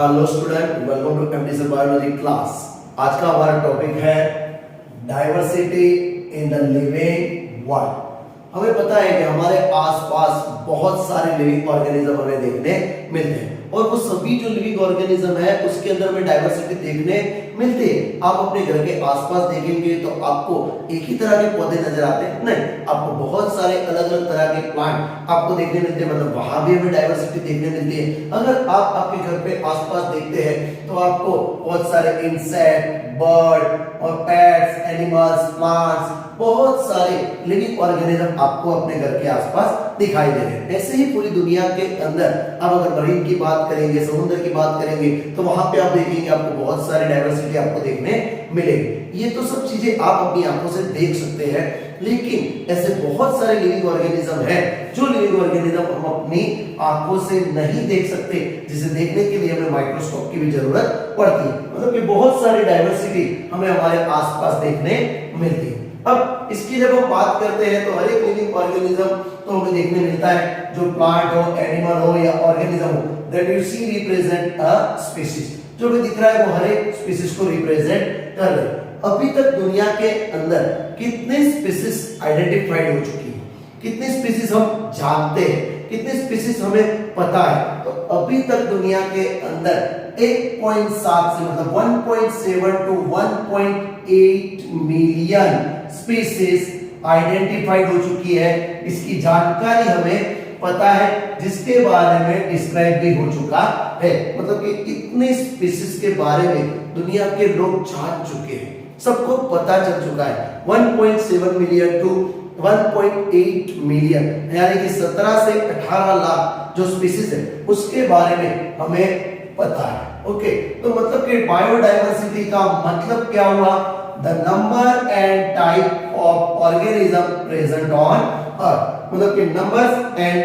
Hello student, welcome to MD biology class. आज का हमारा टॉपिक है diversity in the living world. हमें पता है कि हमारे आसपास बहुत सारे लिविंग ऑर्गेनिज्म हमें देखने मिलते हैं और वो सभी जो लिविंग ऑर्गेनिज्म है उसके अंदर में डाइवर्सिटी देखने मिलती है। आप अपने घर के आसपास देखेंगे तो आपको एक ही तरह के पौधे नजर आते हैं? नहीं, आपको बहुत सारे अलग अलग तरह के प्लांट आपको देखने मिलते हैं। मतलब वहां भी हमें डाइवर्सिटी देखने मिलती है। अगर आप आपके घर पे आसपास देखते हैं तो आपको बहुत सारे इंसेक्ट, बर्ड और पेट्स, एनिमल्स, प्लांट्स, बहुत सारे लिविंग ऑर्गेनिज्म आपको अपने घर के आसपास दिखाई दे रहे हैं। ऐसे ही पूरी दुनिया के अंदर अब अगर मरीन की बात करेंगे, समुद्र की बात करेंगे तो वहां पे आप देखेंगे आपको बहुत सारी डाइवर्सिटी आपको देखने मिलेगी। ये तो सब चीजें आप अपनी आंखों से देख सकते हैं, लेकिन ऐसे बहुत सारे लिविंग ऑर्गेनिज्म हैं जो लिविंग ऑर्गेनिज्म हम अपनी आंखों से नहीं देख सकते, जिसे देखने के लिए हमें माइक्रोस्कोप की भी जरूरत पड़ती है। मतलब कि बहुत सारी डाइवर्सिटी हमें हमारे आसपास देखने मिलती है। अब इसकी जब हम बात करते हैं तो हर एक लिविंग ऑर्गेनिज्म तो हमें देखने मिलता है, जो प्लांट हो, एनिमल हो या ऑर्गेनिज्म हो, that you see represent a species. जो भी दिख रहा है वो हर एक स्पीशीज को रिप्रेजेंट कर रहे हैं। अभी तक दुनिया के अंदर कितने स्पीशीज आइडेंटिफाइड हो चुकी है, कितने स्पीशीज हम जानते हैं, कितने स्पीशीज हमें पता है? तो अभी तक दुनिया के अंदर 1.7 से मतलब 1.7 टू 1.8 मिलियन स्पीशीज आइडेंटिफाइड हो चुकी है। इसकी जानकारी हमें पता है, जिसके बारे में डिस्क्राइब भी हो चुका है। मतलब कि इतने स्पीशीज के बारे में दुनिया के लोग जान चुके हैं, सबको पता चल चुका है। 1.7 मिलियन टू 1.8 मिलियन यानी कि 17 से 18 लाख जो स्पीशीज है उसके बारे में हमें पता है। ओके, तो मतलब कि बायोडाइवर्सिटी का मतलब क्या हुआ? The number and type of organism present on earth. मतलब कि numbers and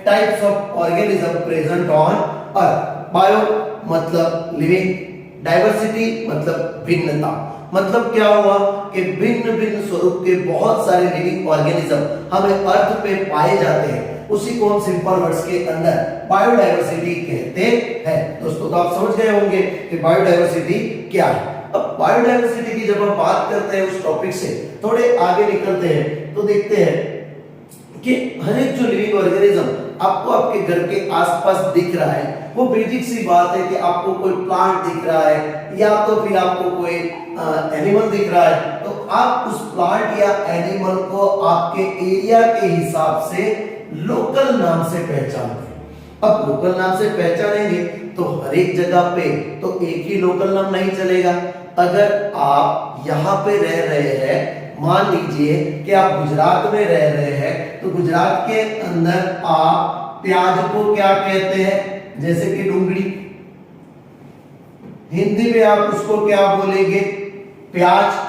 types of organism present on earth. Bio मतलब लिविंग, डाइवर्सिटी मतलब भिन्नता। मतलब क्या हुआ कि भिन्न भिन्न स्वरूप के बहुत सारे लिविंग ऑर्गेनिज्म हमें अर्थ पे पाए जाते हैं। उसी को हम सिंपल वर्ड्स के अंदर बायोडाइवर्सिटी कहते हैं। दोस्तों, तो आप समझ गए होंगे कि बायोडाइवर्सिटी क्या है। अब बायोडाइवर्सिटी की जब हम बात करते हैं उस टॉपिक से थोड़े आगे निकलते हैं तो देखते हैं कि हर एक जो लिविंग ऑर्गेनिज्म आपको आपके घर के आसपास दिख रहा है, वो बेसिक सी बात है कि आपको कोई प्लांट दिख रहा है या तो फिर आपको कोई एनिमल दिख रहा है, तो आप उस प्लांट या एनिमल को आपके एरिया के हिसाब से लोकल नाम से पहचानते हैं। अब लोकल नाम से पहचानेंगे तो हर एक जगह पे तो एक ही लोकल नाम नहीं चलेगा। अगर आप यहाँ पे रह रहे हैं, मान लीजिए कि आप गुजरात में रह रहे हैं, तो गुजरात के अंदर आप प्याज को क्या कहते हैं? जैसे कि डूंगरी। हिंदी में आप उसको क्या बोलेंगे? प्याज।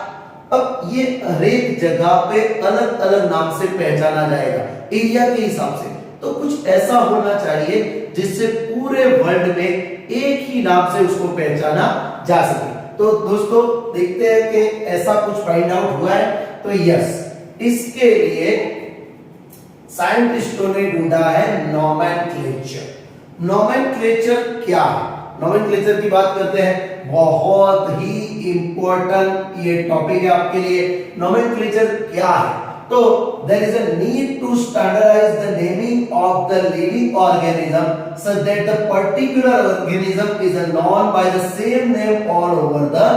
अब ये हर एक जगह पे अलग अलग नाम से पहचाना जाएगा एरिया के हिसाब से। तो कुछ ऐसा होना चाहिए जिससे पूरे वर्ल्ड में एक ही नाम से उसको पहचाना जा सके। तो दोस्तों देखते हैं कि ऐसा कुछ फाइंड आउट हुआ है। तो यस, इसके लिए साइंटिस्टों ने ढूंढा है नोमेनक्लेचर। नोमेनक्लेचर क्या है? नोमेनक्लेचर की बात करते हैं, बहुत ही इंपॉर्टेंट ये टॉपिक है आपके लिए। नोमेनक्लेचर क्या है? तो there is a need to standardize the naming of the living organism such that the particular organism is known by the same name all over the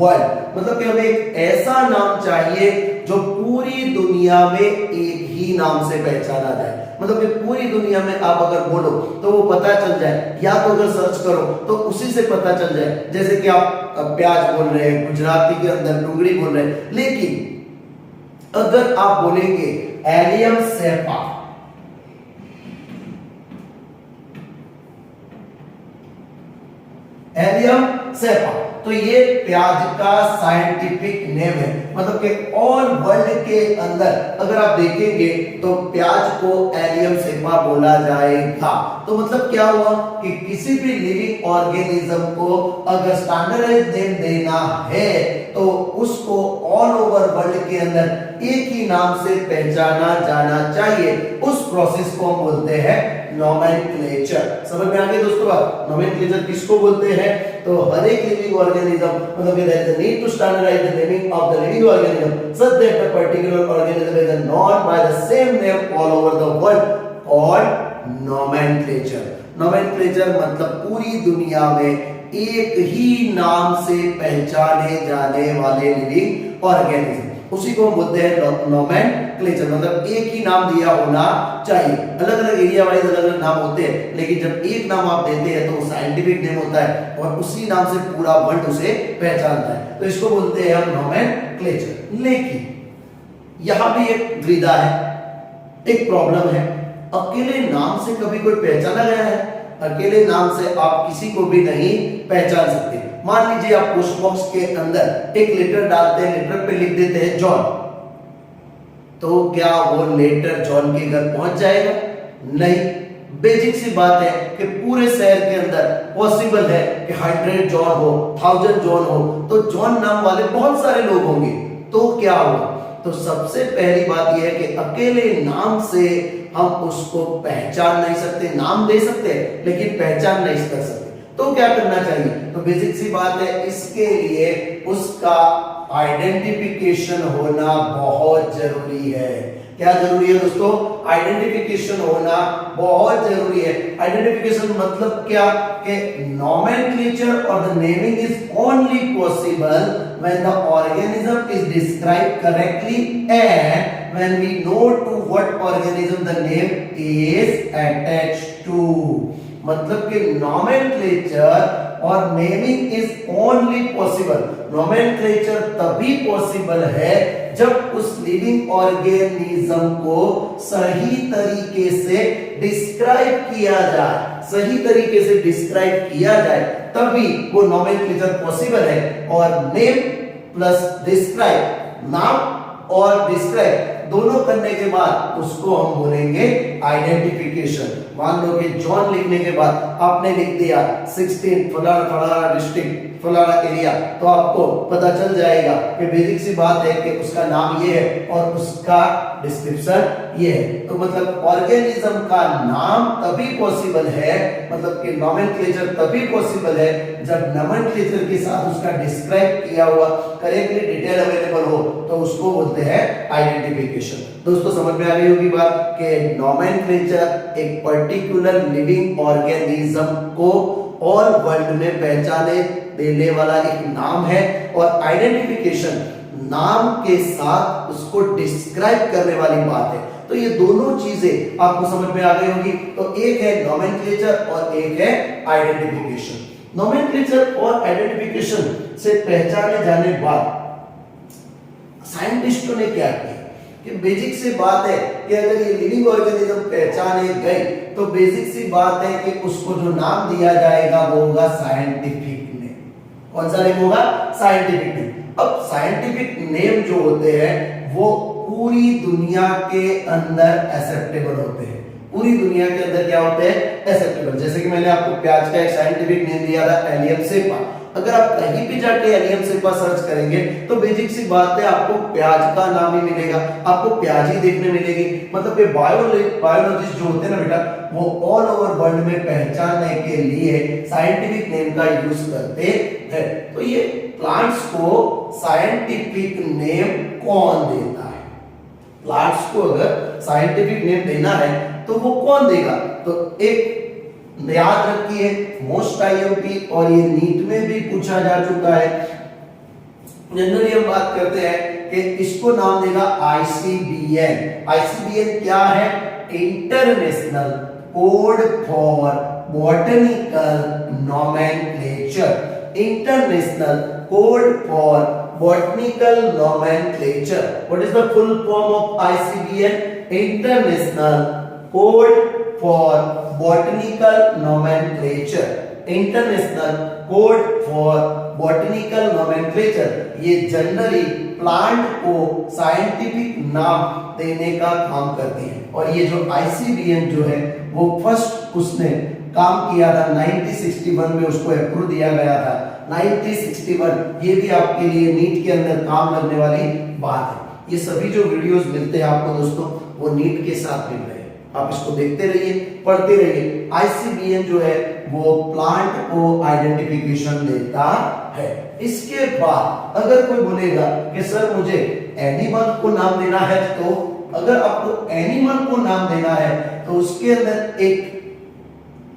world। मतलब कि हमें एक ऐसा नाम चाहिए जो पूरी दुनिया में एक ही नाम से पहचाना जाए। मतलब कि पूरी दुनिया में आप अगर बोलो तो वो पता चल जाए, या तो अगर सर्च करो तो उसी से पता चल जाए। जैसे कि आप प्याज बोल रहे हैं, गुजराती के अंदर डूंगरी बोल रहे हैं, लेकिन अगर आप बोलेंगे एलियम सेपा, एलियम सेपा, तो ये प्याज का साइंटिफिक नेम है। मतलब कि ऑल वर्ल्ड के अंदर अगर आप देखेंगे तो प्याज को एलियम सेपा बोला जाएगा। तो मतलब क्या हुआ कि किसी भी लिविंग ऑर्गेनिज्म को अगर स्टैंडर्डाइज्ड नेम देना है तो उसको ऑल ओवर वर्ल्ड के अंदर एक ही नाम से पहचाना जाना चाहिए। उस प्रोसेस को हम बोलते हैं नोमेनक्लेचर। समझ में आ गई दोस्तों बात? नोमेनक्लेचर किसको बोलते हैं? तो हर एक लिविंग ऑर्गेनिज्म, मतलब there is a need to standardise the naming of the living organism such that the particular organism is known by the same name all over the world, called nomenclature. Nomenclature मतलब पूरी दुनिया में एक ही नाम से पहचाने जाने वाले लिविंग ऑर्गेनिज्म, उसी को हम बोलते हैं नोमेनक्लेचर। मतलब एक ही नाम दिया होना चाहिए। अलग अलग एरिया वाइज अलग अलग नाम होते हैं, लेकिन जब एक नाम आप देते हैं तो वो साइंटिफिक नेम होता है और उसी नाम से पूरा वर्ल्ड उसे पहचानता है, तो इसको बोलते हैं हम नोमेनक्लेचर। लेकिन यहां भी एक द्विधा है, एक प्रॉब्लम है। अकेले नाम से कभी कोई पहचाना गया है? अकेले नाम से आप किसी को भी नहीं पहचान सकते। मान लीजिए आप पोस्ट बॉक्स के अंदर एक लेटर डालते हैं, लेटर पे लिख देते हैं जॉन, तो क्या वो लेटर जॉन के घर पहुंच जाएगा? नहीं। बेसिक सी बात है कि पूरे शहर के अंदर पॉसिबल है कि 100 जॉन हो, 1000 जॉन हो, तो जॉन नाम वाले बहुत सारे लोग होंगे, तो क्या होगा? तो सबसे पहली बात यह है कि अकेले नाम से हम उसको पहचान नहीं सकते। नाम दे सकते हैं लेकिन पहचान नहीं कर सकते, तो क्या करना चाहिए? तो बेसिक सी बात है, इसके लिए उसका आइडेंटिफिकेशन होना बहुत जरूरी है। क्या जरूरी है दोस्तों? आइडेंटिफिकेशन होना बहुत जरूरी है। आइडेंटिफिकेशन मतलब क्या कि नोमेनक्लेचर और the naming is only possible when the organism is described correctly and when we know to what organism the name is attached to। मतलब कि नोमेनक्लेचर और naming is only possible, nomenclature तभी possible है जब उस living organism को सही तरीके से डिस्क्राइब किया जाए। सही तरीके से डिस्क्राइब किया जाए तभी वो नोमेनक्लेचर पॉसिबल है। और नेम प्लस डिस्क्राइब, नाम और डिस्क्राइब दोनों करने के बाद उसको हम बोलेंगे आइडेंटिफिकेशन। मान लो कि जॉन लिखने के बाद आपने लिख दिया 16 फलाना फलाना डिस्ट्रिक्ट फलाना एरिया, तो आपको पता चल जाएगा कि बेसिक सी बात है कि उसका नाम ये है और उसका डिस्क्रिप्शन ये है। तो मतलब ऑर्गेनिज्म का नाम तभी पॉसिबल है, मतलब कि नोमेनक्लेचर तभी पॉसिबल है जब नोमेनक्लेचर के साथ उसका डिस्क्राइब किया हुआ करेक्टली डिटेल अवेलेबल हो, तो उसको बोलते हैं आइडेंटिफिकेशन। दोस्तों समझ में आ गई होगी बात कि नोमेनक्लेचर एक पर्टिकुलर लिविंग ऑर्गेनिज्म को ऑल वर्ल्ड में पहचाने देने वाला एक नाम है, और आइडेंटिफिकेशन नाम के साथ उसको डिस्क्राइब करने वाली बात है। तो ये दोनों चीजें आपको समझ में आ गई होगी। तो एक है नोमेनक्लेचर और एक है आइडेंटिफिकेशन। नोमेनक्लेचर और आइडेंटिफिकेशन से पहचाने जाने बाद साइंटिस्टों ने क्या किया कि बेसिक सी बात है कि अगर ये लिविंग ऑर्गेनिज्म पहचाने गए तो बेसिक सी बात है कि उसको जो नाम दिया जाएगा वो होगा साइंटिफिक नेम। कौन सा नेम होगा? Scientific name. अब साइंटिफिक नेम जो होते हैं वो पूरी दुनिया के अंदर एक्सेप्टेबल होते हैं। पूरी दुनिया के अंदर क्या होते हैं? एक्सेप्टेबल। जैसे कि मैंने आपको प्याज का एक साइंटिफिक नेम दिया था एलियम सेपा। अगर आप कहीं भी जाके एलियम सेपा सर्च करेंगे तो बेसिक सी बात है आपको प्याज का नाम ही मिलेगा, आपको प्याज ही देखने मिलेगी। मतलब कि बायोलॉजिस्ट जो होते हैं ना बेटा, वो ऑल ओवर वर्ल्ड में पहचानने के लिए साइंटिफिक नेम का यूज करते हैं। तो ये प्लांट्स को साइंटिफिक नेम कौन देता है? प्लांट्स को अगर साइंटिफिक नेम देना है तो वो कौन देगा? तो एक याद रखिए, मोस्ट आईएमपी और ये नीट में भी पूछा जा चुका है। जनरली हम बात करते हैं कि इसको नाम देगा आईसीबीएन। आईसीबीएन क्या है? International code for botanical nomenclature. International code for botanical nomenclature. What is the full form of ICBN? International code for botanical nomenclature. International code for botanical nomenclature ये जनरली प्लांट को scientific नाम देने का काम करती है। और ये जो आईसीबीएन जो है वो फर्स्ट उसने काम किया था 1961 में, उसको अप्रूव दिया गया था 1961। ये भी आपके लिए नीट के अंदर काम लगने वाली बात है। ये सभी जो वीडियोस मिलते हैं आपको दोस्तों वो नीट के साथ मिल रहे हैं। आप इसको देखते रहिए, पढ़ते रहिए। आईसीबीएम जो है वो प्लांट को आइडेंटिफिकेशन देता है। इसके बाद अगर कोई बोलेगा कि सर मुझे एनिमल को नाम देना है, तो अगर आपको एनिमल को नाम देना है तो उसके अंदर एक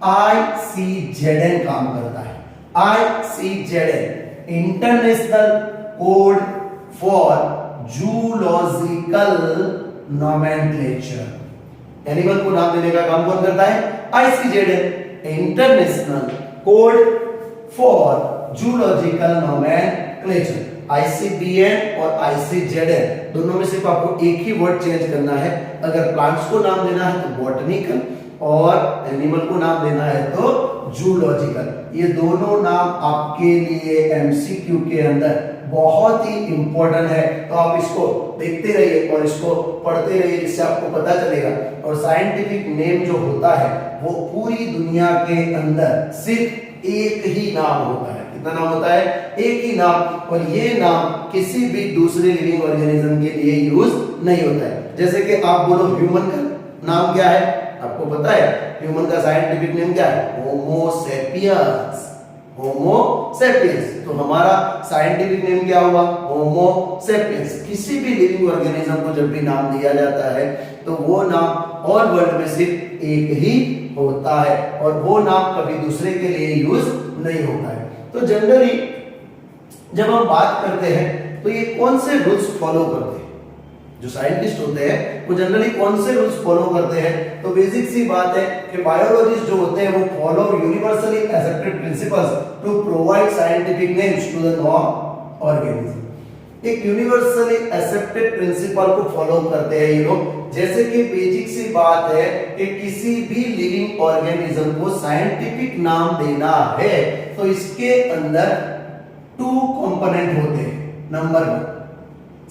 ICZN काम करता है। ICZN international code for zoological nomenclature. Animal को नाम देने का काम कौन करता है? ICZN international code for zoological nomenclature. ICBN और ICZN दोनों में सिर्फ आपको एक ही वर्ड चेंज करना है। अगर प्लांट्स को नाम देना है तो बॉटनिकल, और एनिमल को नाम देना है तो जूलॉजिकल। ये दोनों नाम आपके लिए एमसीक्यू के अंदर बहुत ही इंपॉर्टेंट है, तो आप इसको देखते रहिए और इसको पढ़ते रहिए, जिससे आपको पता चलेगा। और साइंटिफिक नेम जो होता है वो पूरी दुनिया के अंदर सिर्फ एक ही नाम होता है। कितना नाम होता है? एक ही नाम, और ये नाम किसी भी दूसरे लिविंग ऑर्गेनिज्म के लिए यूज नहीं होता है। जैसे कि आप बोलो ह्यूमन का नाम क्या है, आपको पता है ह्यूमन का साइंटिफिक नेम क्या है? होमो सेपियंस। होमो सेपियंस, तो हमारा साइंटिफिक नेम क्या हुआ? होमो सेपियंस। किसी भी लिविंग ऑर्गेनिज्म को जब भी नाम दिया जाता है तो वो नाम ऑल वर्ल्ड में सिर्फ एक ही होता है, और वो नाम कभी दूसरे के लिए यूज नहीं होता है। तो जनरली जब हम बात करते हैं तो ये कौन से रूल्स फॉलो करते हैं? जो साइंटिस्ट होते हैं वो जनरली कौन से रूल्स फॉलो करते हैं? तो बेसिक सी बात है कि बायोलॉजिस्ट जो होते हैं वो follow universally accepted principles to provide scientific names to the known organism. एक यूनिवर्सली एक्सेप्टेड प्रिंसिपल को फॉलो करते हैं ये लोग। जैसे कि बेसिक सी बात है कि किसी भी लिविंग ऑर्गेनिज्म को साइंटिफिक नाम देना है तो इसके अंदर 2 कंपोनेंट होते हैं। नंबर 1,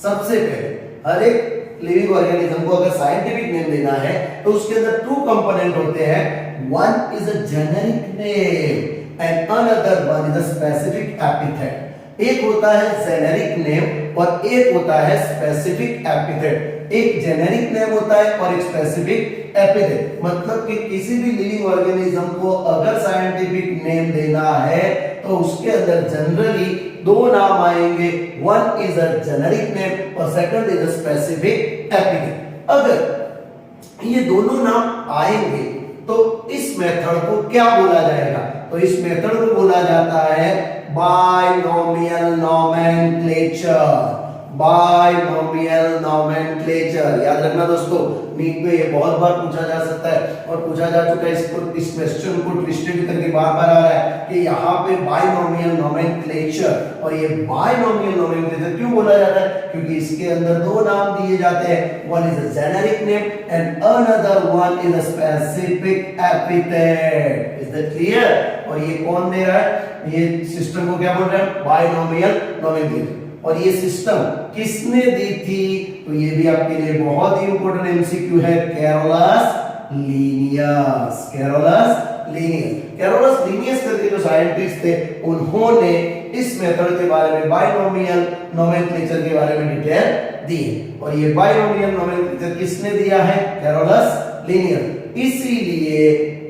सबसे पहले हर एक लिविंग ऑर्गेनिज्म को अगर साइंटिफिक नेम देना है तो उसके अंदर 2 कंपोनेंट होते हैं। One is a generic name and another one is a specific epithet. एक होता है जेनेरिक नेम और एक होता है स्पेसिफिक एपिथेट। एक जेनेरिक नेम होता है और एक स्पेसिफिक एपिथेट। मतलब कि किसी भी लिविंग ऑर्गेनिज्म को अगर साइंटिफिक नेम देना है तो उसके अंदर जनरली 2 नाम आएंगे। One is a generic name और second is a specific epithet. अगर ये दोनों नाम आएंगे तो इस मेथड को क्या बोला जाएगा? तो इस मेथड को बोला जाता है बायनोमियल नोमेनक्लेचर। बायनोमियल नोमेनक्लेचर याद रखना दोस्तों, नीट में ये बहुत बार पूछा जा सकता है और पूछा जा चुका है। इसको इस क्वेश्चन को ट्विस्टेड करके बार-बार आ रहा है कि यहाँ पे बायनोमियल नोमेनक्लेचर, और ये बायनोमियल नोमेनक्लेचर क्यों बोला जाता है? क्योंकि इसके अंदर 2 नाम दिए जाते हैं। One is a generic name and another one is a specific epithet. Is that clear? और ये कौन दे रहा है? ये सिस्टम को क्या बोल रहे हैं? Binomial nomenclature. और ये सिस्टम किसने दी थी? तो ये भी आपके लिए बहुत ही इंपॉर्टेंट एमसीक्यू है। Carolus Linnaeus. Carolus Linnaeus. Carolus Linnaeus करके जो साइंटिस्ट थे उन्होंने इस मेथड के बारे में, बायनोमियल नोमेनक्लेचर के बारे में डिटेल दी है। और ये बायनोमियल नोमेनक्लेचर किसने दिया है? Carolus Linnaeus.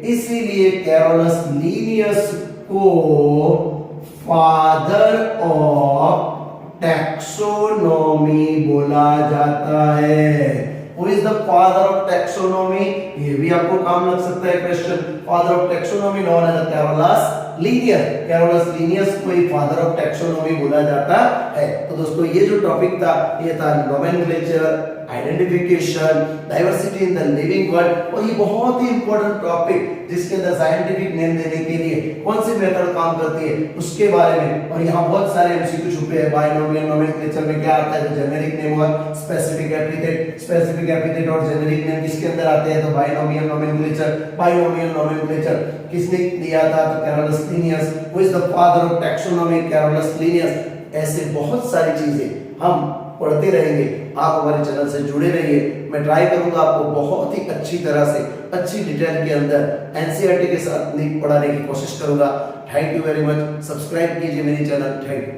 इसीलिए कैरोलस लीनियस को फादर ऑफ टैक्सोनॉमी बोला जाता है। Who is the father of taxonomy? ये भी आपको काम लग सकता है question. Father of taxonomy known as Carolus Linnaeus. Carolus Linnaeus को ही फादर ऑफ टैक्सोनॉमी बोला जाता है। तो दोस्तों ये जो टॉपिक था ये था nomenclature, identification, diversity in the living world. और ये बहुत ही इंपॉर्टेंट टॉपिक जिसके अंदर साइंटिफिक नेम देने के लिए कौन सी मेथड काम करती है उसके बारे में। और यहाँ बहुत सारे एमसीक्यू छुपे हैं। बायनोमियल नोमेनक्लेचर में क्या आता है? तो जेनेरिक नेम और स्पेसिफिक एपिथेट। स्पेसिफिक एपिथेट और जेनेरिक नेम किसके अंदर आते हैं? तो बायनोमियल नोमेनक्लेचर। बायनोमियल नोमेनक्लेचर किसने दिया था? तो Carolus Linnaeus. Who is the father of taxonomy? Carolus Linnaeus. ऐसे बहुत सारी चीजें हम पढ़ते रहेंगे। आप हमारे चैनल से जुड़े रहिए। मैं ट्राई करूंगा आपको बहुत ही अच्छी तरह से, अच्छी डिटेल के अंदर एनसीईआरटी के साथ पढ़ाने की कोशिश करूंगा। Thank you very much. Subscribe कीजिए मेरे चैनल। Thank you.